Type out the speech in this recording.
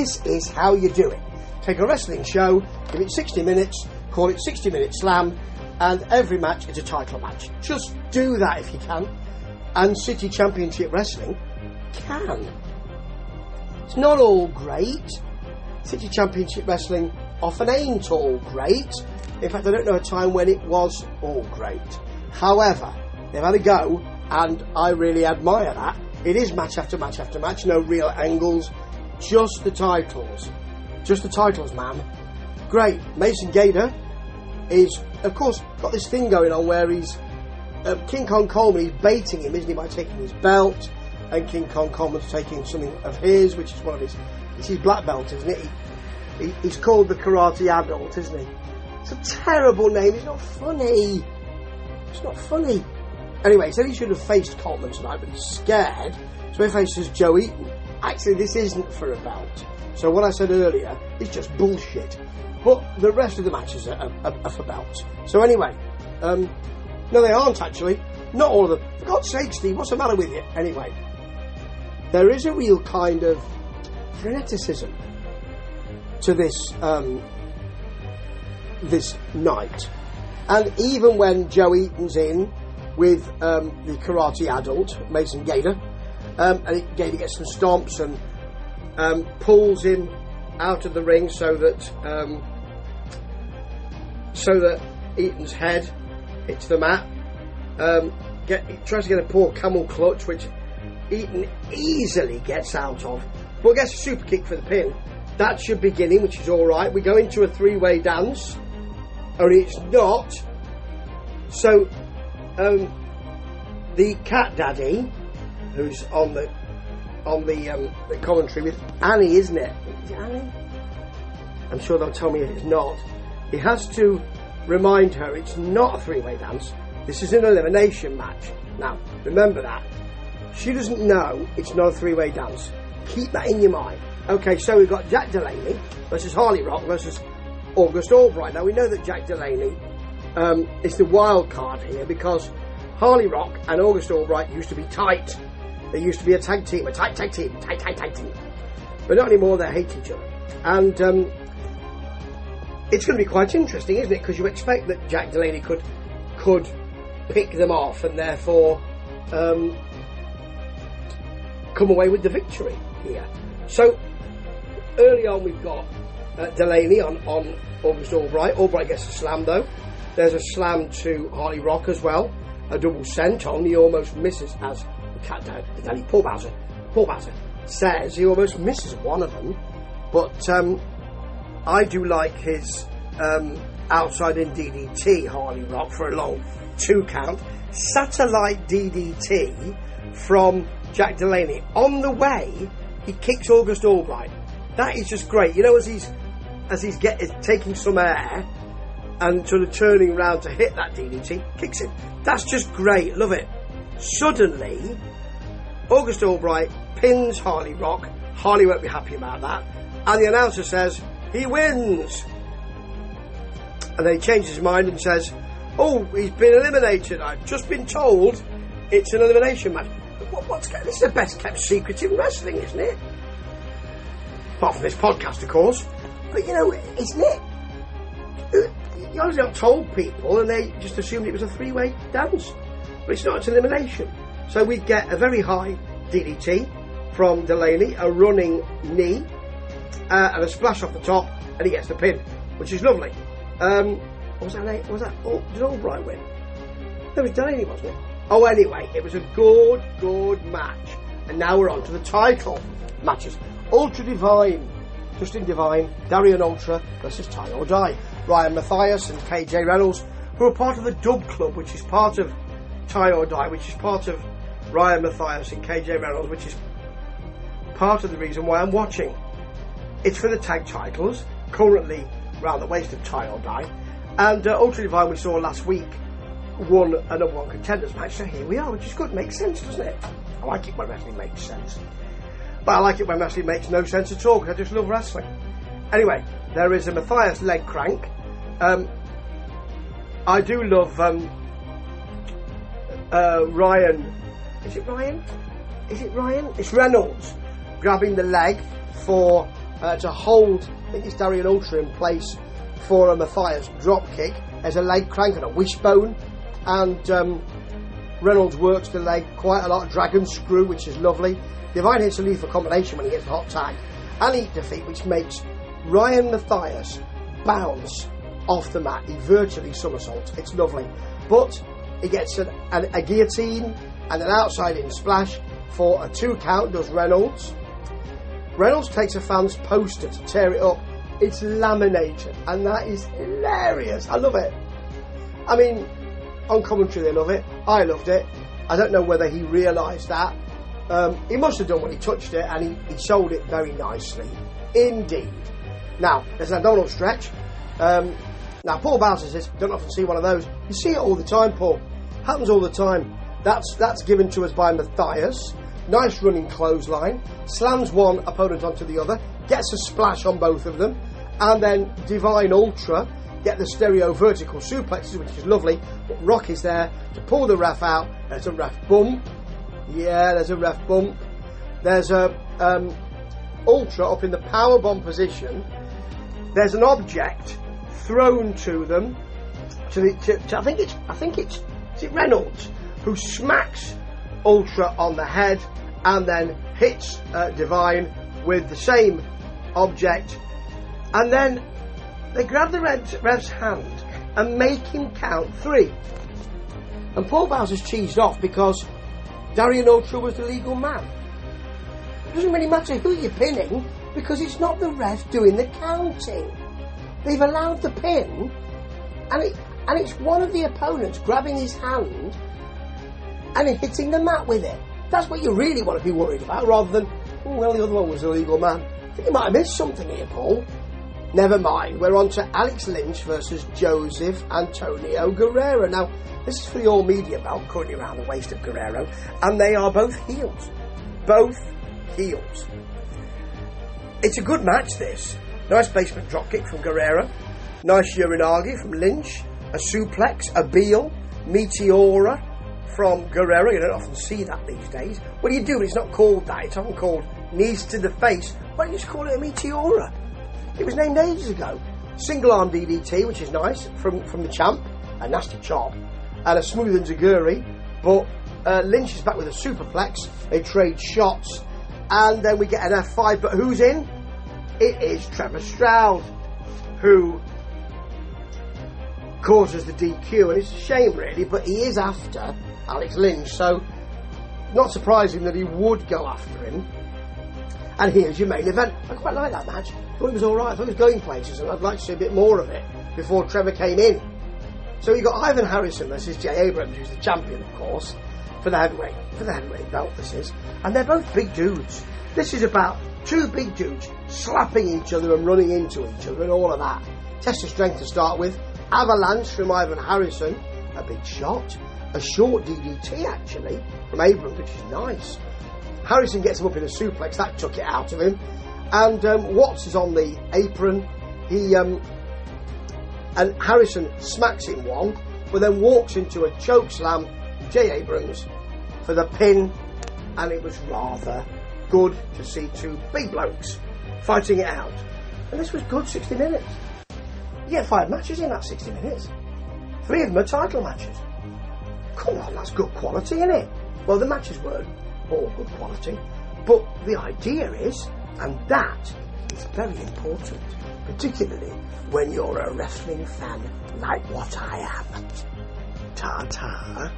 This is how you do it. Take a wrestling show, give it 60 minutes, call it 60-minute slam, and every match is a title match. Just do that if you can. And City Championship Wrestling can. It's not all great. City Championship Wrestling often ain't all great. In fact, I don't know a time when it was all great. However, they've had a go, and I really admire that. It is match after match after match, no real angles, just the titles. Just the titles, man. Great. Mason Gator is, of course, got this thing going on where he's King Kong Coleman, he's baiting him, isn't he, by taking his belt, and King Kong Coleman's taking something of his, which is one of his, it's his black belt, isn't it? He's called the Karate Adult, isn't he? It's a terrible name. It's not funny. It's not funny. Anyway, he said he should have faced Coleman tonight, but he's scared, so he faces Joe Eaton. Actually, this isn't for a belt. So what I said earlier is just bullshit. But the rest of the matches are for belts. So anyway, no, they aren't actually. Not all of them. For God's sake, Steve, what's the matter with you? Anyway, there is a real kind of freneticism to this this night. And even when Joe Eaton's in with the Karate Adult, Mason Gator, and Gator gets some stomps and pulls him out of the ring so that Eaton's head hits the mat. He tries to get a poor camel clutch, which Eaton easily gets out of, but gets a super kick for the pin. That's your beginning, which is alright. We go into a three-way dance, only it's not. So the Cat Daddy, who's on the commentary with Annie, isn't it? Is it Annie? I'm sure they'll tell me if it's not. He has to remind her it's not a three-way dance. This is an elimination match. Now, remember that. She doesn't know it's not a three-way dance. Keep that in your mind. Okay, so we've got Jack Delaney versus Harley Rock versus August Albright. Now, we know that Jack Delaney is the wild card here because Harley Rock and August Albright used to be tight. They used to be a tag team, a tight tag team, tight tag team. But not anymore, they hate each other. And it's going to be quite interesting, isn't it? Because you expect that Jack Delaney could pick them off and therefore come away with the victory here. So early on we've got Delaney on August Albright. Albright gets a slam though. There's a slam to Harley Rock as well. A double senton. He almost misses as the Cat Daddy, Paul Bowser says he almost misses one of them. But I do like his outside in DDT, Harley Rock, for a long 2 count. Satellite DDT from Jack Delaney. On the way, he kicks August Albright. That is just great. You know, as he's taking some air and sort of turning around to hit that DDT, kicks him. That's just great. Love it. Suddenly, August Albright pins Harley Rock. Harley won't be happy about that. And the announcer says, he wins. And then he changes his mind and says, oh, he's been eliminated. I've just been told it's an elimination match. This is the best kept secret in wrestling, isn't it? Apart from this podcast, of course. But you know, isn't it? You obviously not told people and they just assumed it was a 3-way dance. But it's not, it's elimination. So we get a very high DDT from Delaney, a running knee, and a splash off the top, and he gets the pin, which is lovely. Did Albright win? No, it was Delaney, wasn't it? Oh, anyway, it was a good match. And now we're on to the title matches. Ultra Divine, Justin Divine, Darian Ultra versus Tie or Die. Ryan Mathias and KJ Reynolds, who are part of the Dub Club, which is part of Tie or Die, which is part of Ryan Mathias and KJ Reynolds, which is part of the reason why I'm watching. It's for the tag titles, currently round the waist of Tie or Die. And Ultra Divine, we saw last week, won a number 1 contenders match, so here we are, which is good. Makes sense, doesn't it? I like it when wrestling makes sense, but I like it when wrestling makes no sense at all, because I just love wrestling. Anyway, there is a Mathias leg crank. I do love Ryan. Is it Ryan? It's Reynolds grabbing the leg for to hold, I think it's Darien Ultra in place for a Matthias drop kick. There's a leg crank and a wishbone, and Reynolds works the leg quite a lot. Dragon screw, which is lovely. Divine hits a lethal combination when he gets the hot tag, and eat defeat, which makes Ryan Matthias bounce off the mat. He virtually somersaults. It's lovely, but he gets a guillotine and an outside in splash for a 2 count. Does Reynolds. Reynolds takes a fan's poster to tear it up. It's laminated, and that is hilarious. I love it. I mean, on commentary they love it. I loved it. I don't know whether he realised that. He must have done when he touched it, and he sold it very nicely indeed. Now, there's an abdominal stretch. Now, Paul Bowser says, don't often see one of those. You see it all the time, Paul. Happens all the time. That's given to us by Matthias. Nice running clothesline. Slams one opponent onto the other. Gets a splash on both of them. And then Divine Ultra get the stereo vertical suplexes, which is lovely. But Rock is there to pull the ref out. There's a ref bump. Yeah, there's a ref bump. There's a Ultra up in the powerbomb position. There's an object thrown to them. I think it's Reynolds, who smacks Ultra on the head and then hits Divine with the same object, and then they grab the ref's hand and make him count 3. And Paul Bowser's cheesed off because Darien Ultra was the legal man. It doesn't really matter who you're pinning because it's not the ref doing the counting. They've allowed the pin, and it's one of the opponents grabbing his hand and hitting the mat with it. That's what you really want to be worried about, rather than, oh, well, the other one was a legal man. I think you might have missed something here, Paul. Never mind, we're on to Alex Lynch versus Joseph Antonio Guerrero. Now, this is for the all media belt currently around the waist of Guerrero, and they are both heels. Both heels. It's a good match, this. Nice basement dropkick from Guerrero. Nice Uranagi from Lynch. A suplex, a Beal, Meteora from Guerrero. You don't often see that these days. What do you do? It's not called that. It's often called knees to the face. Why don't you just call it a Meteora? It was named ages ago. Single arm DDT, which is nice, from the champ. A nasty chop. And a smooth enziguri. But Lynch is back with a superplex. They trade shots. And then we get an F5. But who's in? It is Trevor Stroud, who causes the DQ. And it's a shame, really, but he is after Alex Lynch. So, not surprising that he would go after him. And here's your main event. I quite like that match. I thought it was alright. I thought it was going places, and I'd like to see a bit more of it before Trevor came in. So you got Ivan Harrison versus Jay Abrams, who's the champion, of course, for the heavyweight belt, this is. And they're both big dudes. This is about 2 big dudes slapping each other and running into each other and all of that. Test of strength to start with. Avalanche from Ivan Harrison, a big shot. A short DDT, actually, from Abrams, which is nice. Harrison gets him up in a suplex, that took it out of him. And Watts is on the apron. And Harrison smacks him one, but then walks into a choke slam. Jay Abrams for the pin, and it was rather good to see 2 big blokes fighting it out. And this was good 60 minutes. You get 5 matches in that 60 minutes. 3 of them are title matches. Come on, that's good quality, isn't it? Well, the matches weren't all good quality, but the idea is, and that is very important, particularly when you're a wrestling fan like what I am. Ta-ta.